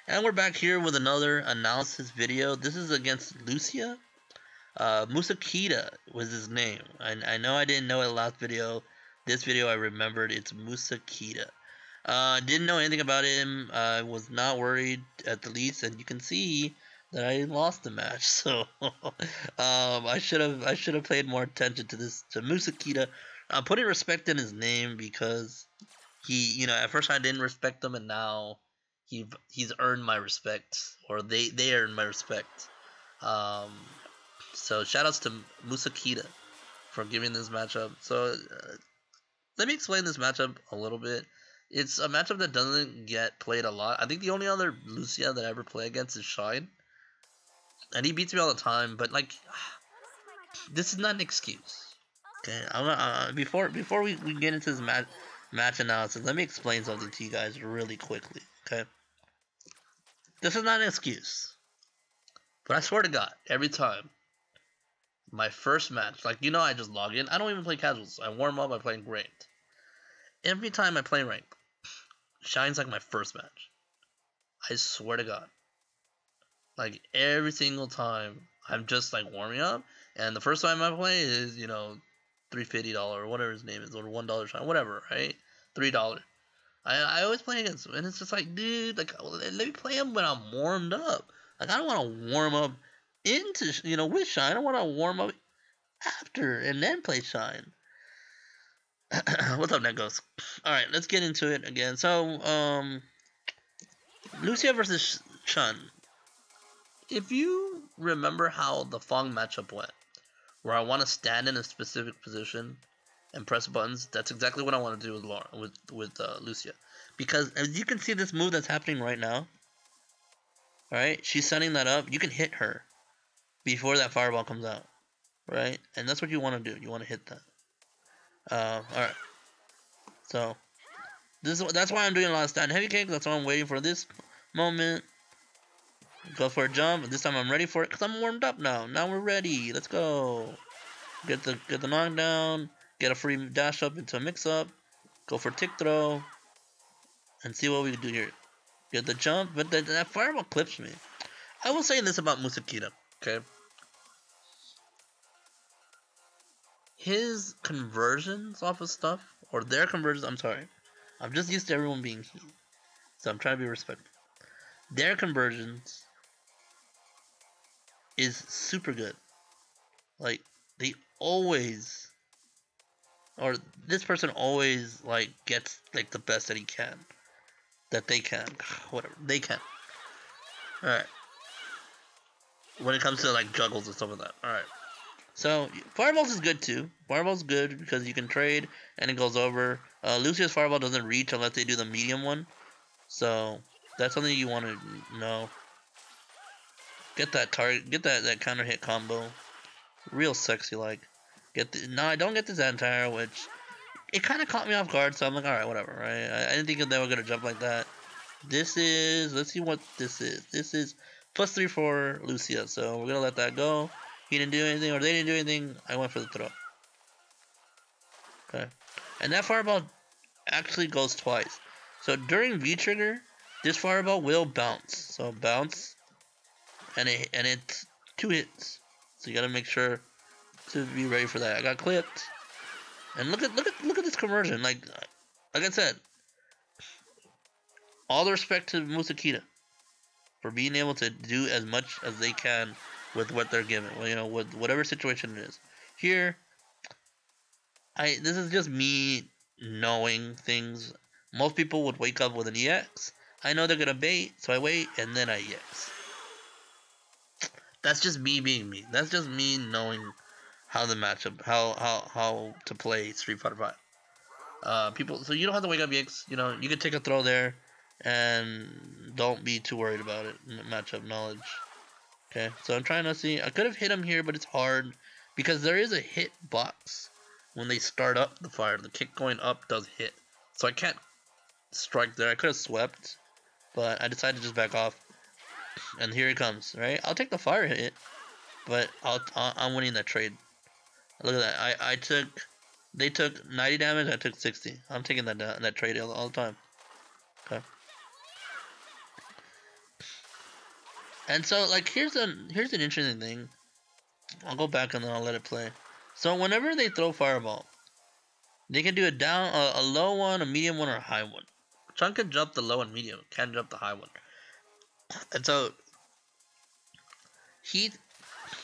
And we're back here with another analysis video. This is against Lucia. Musa-Keita was his name. I know I didn't know it last video. This video I remembered it's Musa-Keita. Didn't know anything about him. I was not worried at the least, and you can see that I lost the match. So I should have paid more attention to Musa-Keita. I'm putting respect in his name because he, at first I didn't respect him, and now he's earned my respect, or they earned my respect. Um, so shoutouts to Musa-Keita for giving this matchup. So let me explain this matchup a little bit. It's a matchup that doesn't get played a lot. I think the only other Lucia that I ever play against is Shine, and he beats me all the time. But like, this is not an excuse. Okay, before we get into this match analysis, let me explain something to you guys really quickly. Okay, this is not an excuse, but I swear to God, every time my first match, like I just log in. I don't even play casuals. I warm up. I play ranked. Every time I play ranked, Shine's like my first match. I swear to God, like every single time, I'm just like warming up, and the first time I play is $350 or whatever his name is, or $1 Shine, whatever, right? $3. I always play against him, and it's just like, dude, like let me play him when I'm warmed up. Like I don't want to warm up into with Shine. I want to warm up after and then play Shine. What's up, Negos? All right, let's get into it again. So, Lucia versus Chun. If you remember how the Fong matchup went, where I want to stand in a specific position and press buttons, that's exactly what I want to do with Laura, with Lucia, because as you can see, this move that's happening right now. All right, she's setting that up. You can hit her before that fireball comes out, right? And that's what you want to do. You want to hit that. All right. So that's why I'm doing a lot of stand heavy kick. That's why I'm waiting for this moment. Go for a jump. This time I'm ready for it because I'm warmed up now. Now we're ready. Let's go. Get the knockdown. Get a free dash up into a mix up. Go for tick throw. And see what we can do here. Get the jump, but that fireball clips me. I will say this about Musa-Keita, okay? His conversions off of stuff, or their conversions, I'm sorry. I'm just used to everyone being he. So I'm trying to be respectful. Their conversions is super good. Like, they always, or this person always, like, gets, like, the best that he can. That they can. Whatever. They can. Alright. When it comes to, like, juggles and stuff like that. Alright. So, Fireballs is good, too. Fireball's good because you can trade and it goes over. Lucia's Fireball doesn't reach unless they do the medium one. So, that's something you want to know. Get that target, get that counter hit combo. Real sexy, like. No, I don't get this entire, which it kind of caught me off guard, so I'm like, alright, whatever, right? I didn't think they were going to jump like that. This is, let's see what this is. This is +3 for Lucia, so we're going to let that go. He didn't do anything, or they didn't do anything. I went for the throw. Okay. And that fireball actually goes twice. So during V-trigger, this fireball will bounce. So bounce, and it's 2 hits. So you got to make sure to be ready for that. I got clipped. And look at this conversion. Like I said, all the respect to Musa-Keita for being able to do as much as they can with what they're given. Well, with whatever situation it is. Here, this is just me knowing things. Most people would wake up with an EX. I know they're gonna bait, so I wait and then I EX. That's just me being me. That's just me knowing how the matchup, how to play Street Fighter 5. People, so you don't have to wake up EX. You can take a throw there, and don't be too worried about it. Matchup knowledge. Okay, so I'm trying to see. I could have hit him here, but it's hard because there is a hit box when they start up the fire. The kick going up does hit, so I can't strike there. I could have swept, but I decided to just back off. And here he comes. Right, I'll take the fire hit, but I'm winning that trade. Look at that. They took 90 damage. I took 60. I'm taking that trade all the time. Okay. And so, like, here's an interesting thing. I'll go back and then I'll let it play. So whenever they throw fireball, they can do a low one, a medium one, or a high one. Chunk can jump the low and medium, can't jump the high one. And so he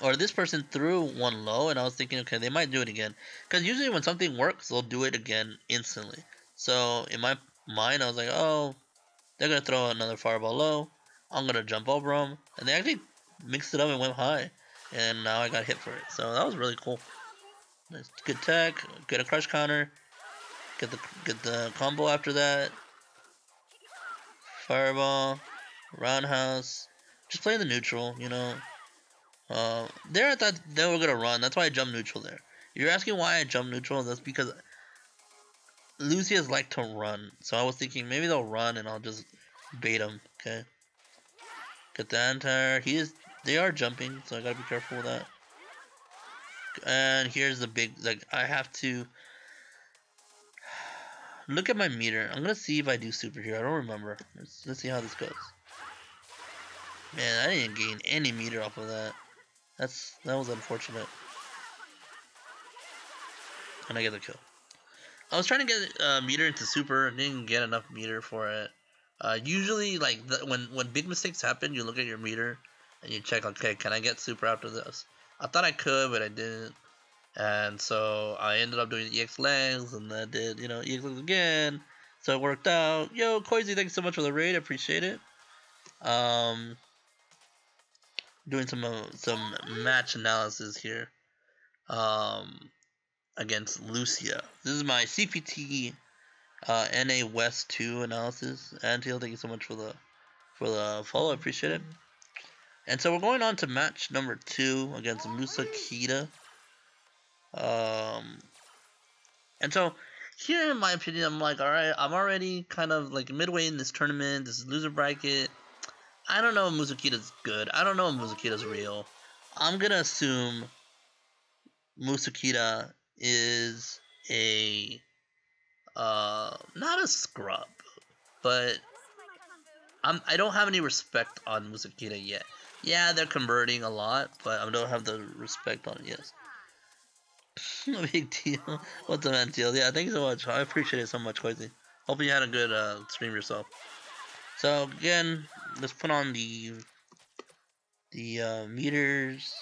or this person threw one low, and I was thinking, okay, they might do it again. Because usually when something works, they'll do it again instantly. So in my mind, I was like, oh, they're going to throw another fireball low. I'm going to jump over them. And they actually mixed it up and went high. And now I got hit for it. So that was really cool. Nice, good tech, get a crush counter, get the combo after that. Fireball, roundhouse, just play the neutral, you know. There I thought they were gonna run. That's why I jumped neutral there. You're asking why I jumped neutral? That's because Lucia's like to run. So I was thinking maybe they'll run and I'll just bait them. Okay. Get the anti-air. They are jumping, so I gotta be careful with that. And here's the big, like, I have to look at my meter. I'm gonna see if I do super here. I don't remember. Let's see how this goes. Man, I didn't gain any meter off of that. That was unfortunate. And I get the kill. I was trying to get meter into super and didn't get enough meter for it. Usually, like when big mistakes happen, you look at your meter and you check, okay, can I get super after this? I thought I could, but I didn't. And so I ended up doing EX legs, and I did, EX legs again. So it worked out. Yo, Koizy, thanks so much for the raid. I appreciate it. Doing some match analysis here. Against Lucia. This is my CPT NA West 2 analysis. Antil, thank you so much for the follow. I appreciate it. And so we're going on to match number 2 against Musa-Keita. And so here, in my opinion, I'm like, all right, I'm already kind of like midway in this tournament. This is loser bracket. I don't know if Musa-Keita's good. I don't know if Musa-Keita's real. I'm gonna assume Musa-Keita is a not a scrub, but I don't have any respect on Musa-Keita yet. Yeah, they're converting a lot, but I don't have the respect on it. Yes. No big deal. What's up, man? Yeah, thank you so much. I appreciate it so much, Koizy. Hope you had a good stream yourself. So again, let's put on the meters,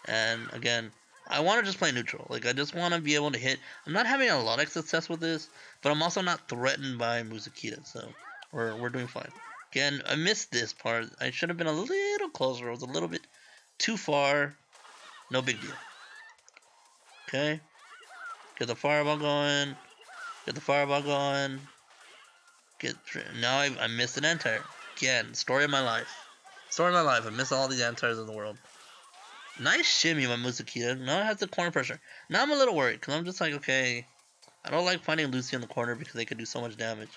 and again, I want to just play neutral. Like, I just want to be able to hit. I'm not having a lot of success with this, but I'm also not threatened by Musa-Keita, so we're doing fine. Again, I missed this part. I should have been a little closer. I was a little bit too far. No big deal. Okay. Get the fireball going. Get the fireball going. Now I missed an anti-air. Again, story of my life. Story of my life. I missed all these anti-airs in the world. Nice shimmy by Musa-Keita. Now it has the corner pressure. Now I'm a little worried, because I'm just like, okay, I don't like finding Lucy in the corner because they could do so much damage.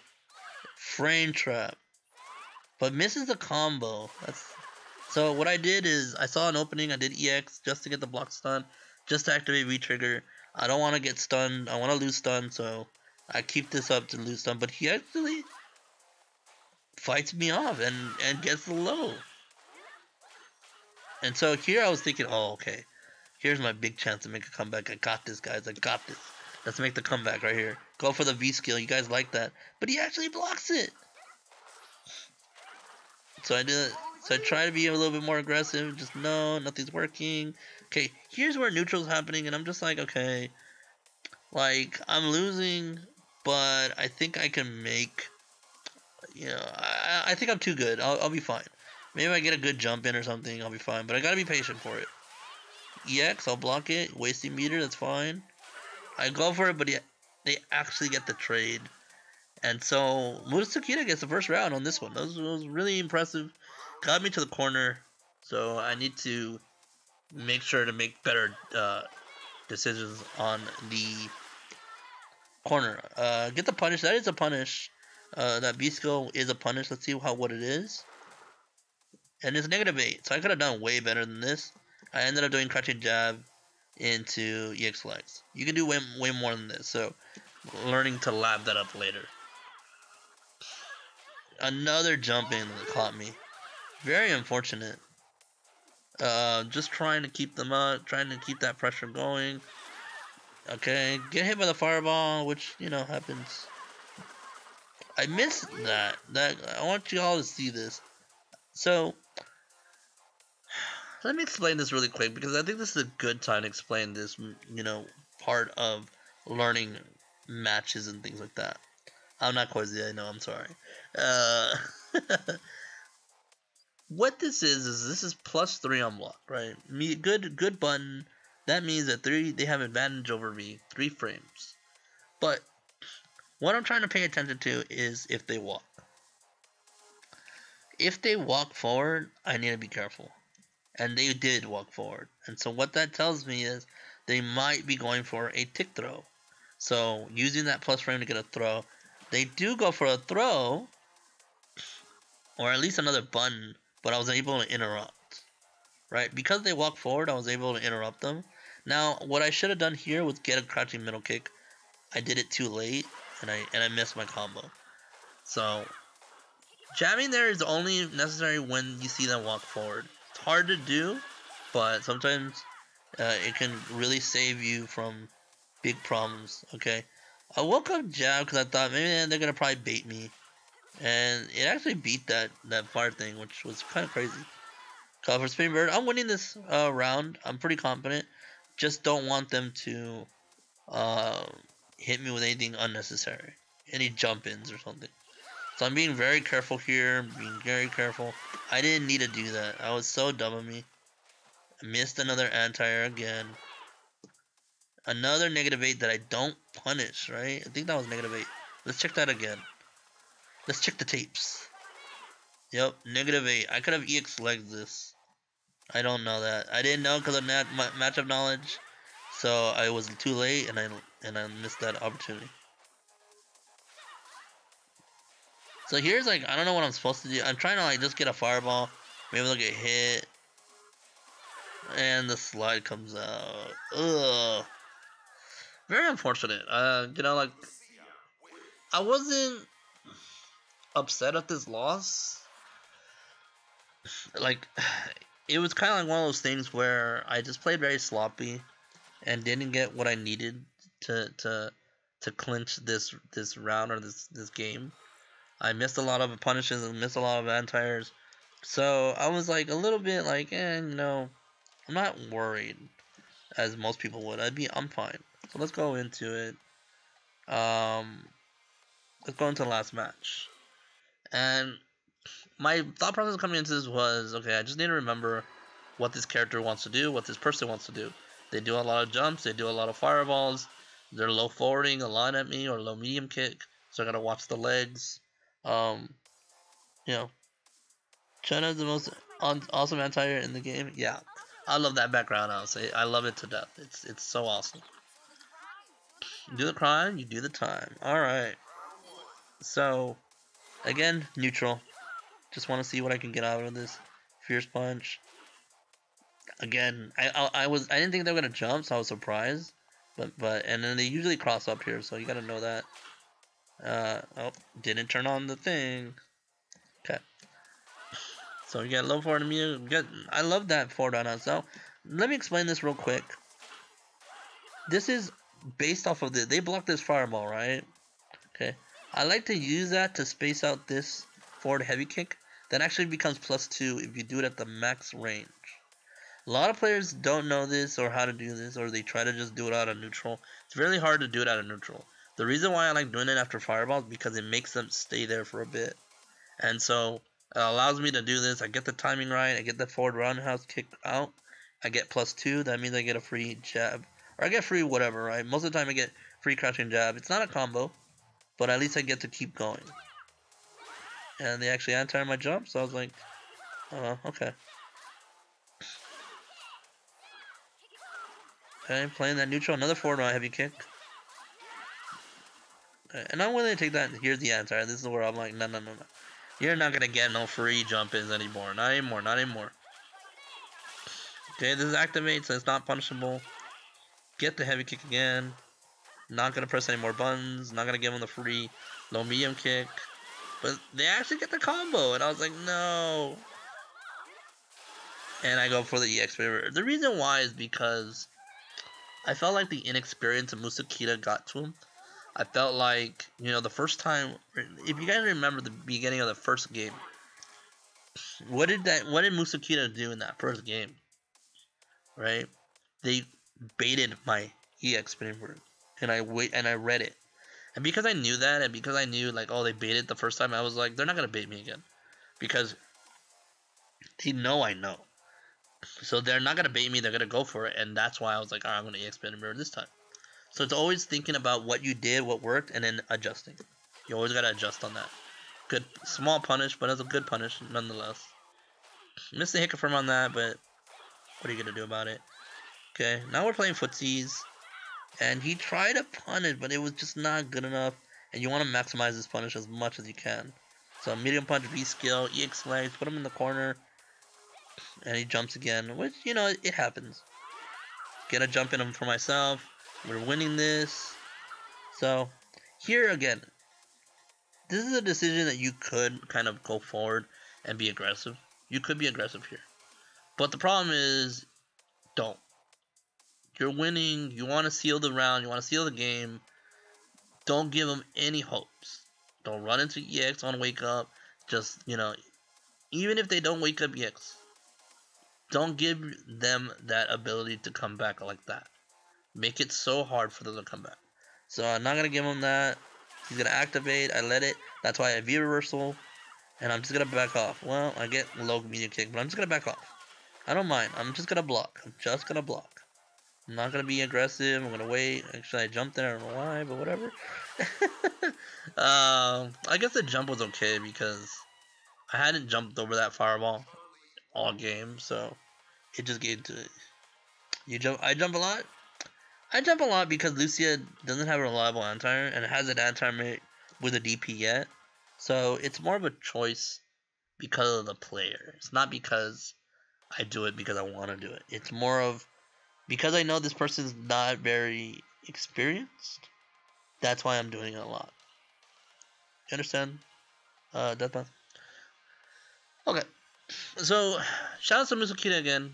Frame trap. But misses the combo. So what I did is, I saw an opening, I did EX just to get the block stun, just to activate V-trigger. I don't want to get stunned, I want to lose stun, so I keep this up to lose stun. But he actually fights me off and gets the low. And so here I was thinking, oh, okay, here's my big chance to make a comeback. I got this, guys. I got this. Let's make the comeback right here. Go for the V skill. You guys like that. But he actually blocks it. So I did. So I try to be a little bit more aggressive. Just no, nothing's working. Okay, here's where neutral's happening, and I'm just like, okay, like I'm losing, but I think I can make. I think I'm too good. I'll be fine. Maybe I get a good jump in or something, I'll be fine. But I gotta be patient for it. EX, I'll block it. Wasting meter, that's fine. I go for it, but they actually get the trade. And so Musa-Keita gets the first round on this one. That was really impressive. Got me to the corner. So I need to make sure to make better decisions on the corner. Get the punish. That is a punish. That V skill is a punish. Let's see what it is. And it's -8, so I could have done way better than this. I ended up doing crouching jab into EX legs. You can do way more than this, so learning to lab that up later. Another jump in that caught me. Very unfortunate. Just trying to keep them up, trying to keep that pressure going. Okay, get hit by the fireball, which, you know, happens. I missed that. I want you all to see this. So, let me explain this really quick because I think this is a good time to explain this, you know, part of learning matches and things like that. I'm not Quasi, I know, I'm sorry. Uh, what this is this is +3 on block, right? Good button. That means that they have advantage over me, 3 frames. But what I'm trying to pay attention to is if they walk. If they walk forward, I need to be careful. And they did walk forward. And so what that tells me is they might be going for a tick throw. So using that plus frame to get a throw, they do go for a throw, or at least another button, but I was able to interrupt. Right? Because they walked forward, I was able to interrupt them. Now, what I should have done here was get a crouching middle kick. I did it too late, and I missed my combo. So jamming there is only necessary when you see them walk forward. It's hard to do, but sometimes it can really save you from big problems. Okay, I woke up jab because I thought maybe they're gonna probably bait me, and it actually beat that fire thing, which was kind of crazy. Call for spin bird. I'm winning this round. I'm pretty confident. Just don't want them to uh, hit me with anything unnecessary, any jump ins or something. So I'm being very careful here, being very careful. I didn't need to do that. I was so dumb of me. I missed another anti-air again. Another -8 that I don't punish, right? I think that was -8. Let's check that again. Let's check the tapes. Yep, -8. I could have EX legged this. I don't know that. I didn't know because of matchup knowledge. So I was too late and I missed that opportunity. So here's like, I don't know what I'm supposed to do. I'm trying to like just get a fireball. Maybe they'll get hit. And the slide comes out. Ugh. Very unfortunate. You know, like, I wasn't upset at this loss. Like, it was kind of like one of those things where I just played very sloppy and didn't get what I needed to clinch this round or this game. I missed a lot of punishes and missed a lot of anti-airs. So I was like a little bit like, you know, I'm not worried as most people would. I'm fine. So let's go into it. Let's go into the last match. And my thought process coming into this was, okay, I just need to remember what this character wants to do, what this person wants to do. They do a lot of jumps, they do a lot of fireballs, they're low forwarding a lot at me or low medium kick, so I gotta watch the legs. You know, China's the most awesome anti-air in the game. Yeah, I love that background. I'll say I love it to death. It's so awesome. You do the crime, you do the time. All right. So again, neutral. Just want to see what I can get out of this. Fierce punch. Again, I didn't think they were gonna jump, so I was surprised. But and then they usually cross up here, so you gotta know that. Oh, didn't turn on the thing. Okay. So you get low forward immune. I love that forward on us. So let me explain this real quick. This is based off of they block this fireball, right? Okay. I like to use that to space out this forward heavy kick. That actually becomes +2 if you do it at the max range. A lot of players don't know this or how to do this, or they try to just do it out of neutral. It's really hard to do it out of neutral. The reason why I like doing it after fireballs is because it makes them stay there for a bit. And so it allows me to do this. I get the timing right. I get the forward roundhouse kick out. I get +2. That means I get a free jab. Or I get free whatever, right? Most of the time I get free crouching jab. It's not a combo, but at least I get to keep going. And they actually anti my jump, so I was like, okay. Okay, playing that neutral, another forward round heavy kick. Okay, and I'm willing to take that. Here's the answer. This is where I'm like, no. You're not gonna get no free jump-ins anymore. Not anymore. Okay, this is activate, so it's not punishable. Get the heavy kick again. Not gonna press any more buttons. Not gonna give them the free low medium kick. But they actually get the combo, and I was like, no. and I go for the EX River. The reason why is because I felt like the inexperience of Musa-Keita got to him. I felt like, you know, the first time, if you guys remember the beginning of the first game, what did Musa-Keita do in that first game? Right? They baited my EX spinning word, and I read it. And because I knew that, and because I knew like, oh, they baited the first time, I was like, they're not gonna bait me again, because they know I know. So they're not gonna bait me. They're gonna go for it, and that's why I was like, all right, I'm gonna EX spinning mirror this time. So it's always thinking about what you did, what worked, and then adjusting. You always gotta adjust on that. Good, small punish, but it's a good punish nonetheless. Missed the hiccup from on that, but what are you gonna do about it? Okay, now we're playing footsies, and he tried to punish, but it was just not good enough. And you want to maximize this punish as much as you can. So medium punch, V skill, EX legs, put him in the corner, and he jumps again, which, you know, it happens. Get a jump in him for myself. We're winning this. So here again, this is a decision that you could kind of go forward and be aggressive. You could be aggressive here. But the problem is, don't. You're winning. You want to seal the round. You want to seal the game. Don't give them any hopes. Don't run into EX on wake up. Just, you know, even if they don't wake up EX, don't give them that ability to come back like that. Make it so hard for them to come back. So I'm not going to give him that. He's going to activate. I let it. That's why I V reversal. And I'm just going to back off. Well, I get low medium kick, but I'm just going to back off. I don't mind. I'm just going to block. I'm just going to block. I'm not going to be aggressive. I'm going to wait. Actually, I jumped there. I don't know why, but whatever. I guess the jump was okay because I hadn't jumped over that fireball all game, so it just gave to it. You jump. I jump a lot. I jump a lot because Lucia doesn't have a reliable anti-air and it has an anti-air with a DP yet. So it's more of a choice because of the player. It's not because I do it because I want to do it. It's more of because I know this person's not very experienced. That's why I'm doing it a lot. You understand? Deathpath? Okay. So, shout out to Musa-Keita again.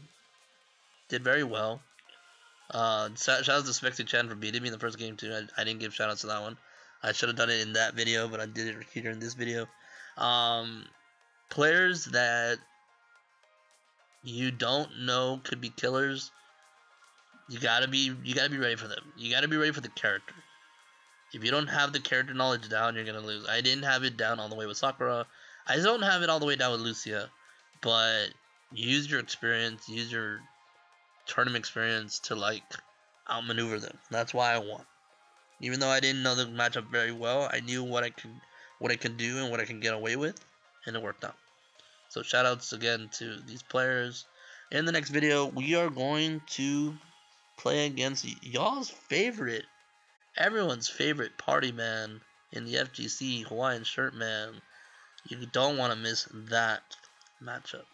Did very well. Shout out to Spexy Chan for beating me in the first game too. I didn't give shout outs to that one. I should have done it in that video, but I did it here in this video. Players that you don't know could be killers. You gotta be ready for them. You gotta be ready for the character. If you don't have the character knowledge down, you're gonna lose. I didn't have it down all the way with Sakura. I don't have it all the way down with Lucia. But use your experience, use your tournament experience to like outmaneuver them. That's why I won. Even though I didn't know the matchup very well, I knew what I could do and what I can get away with, and it worked out. So shoutouts again to these players. In the next video, we are going to play against y'all's favorite, everyone's favorite party man in the FGC, Hawaiian Shirt Man. You don't want to miss that matchup.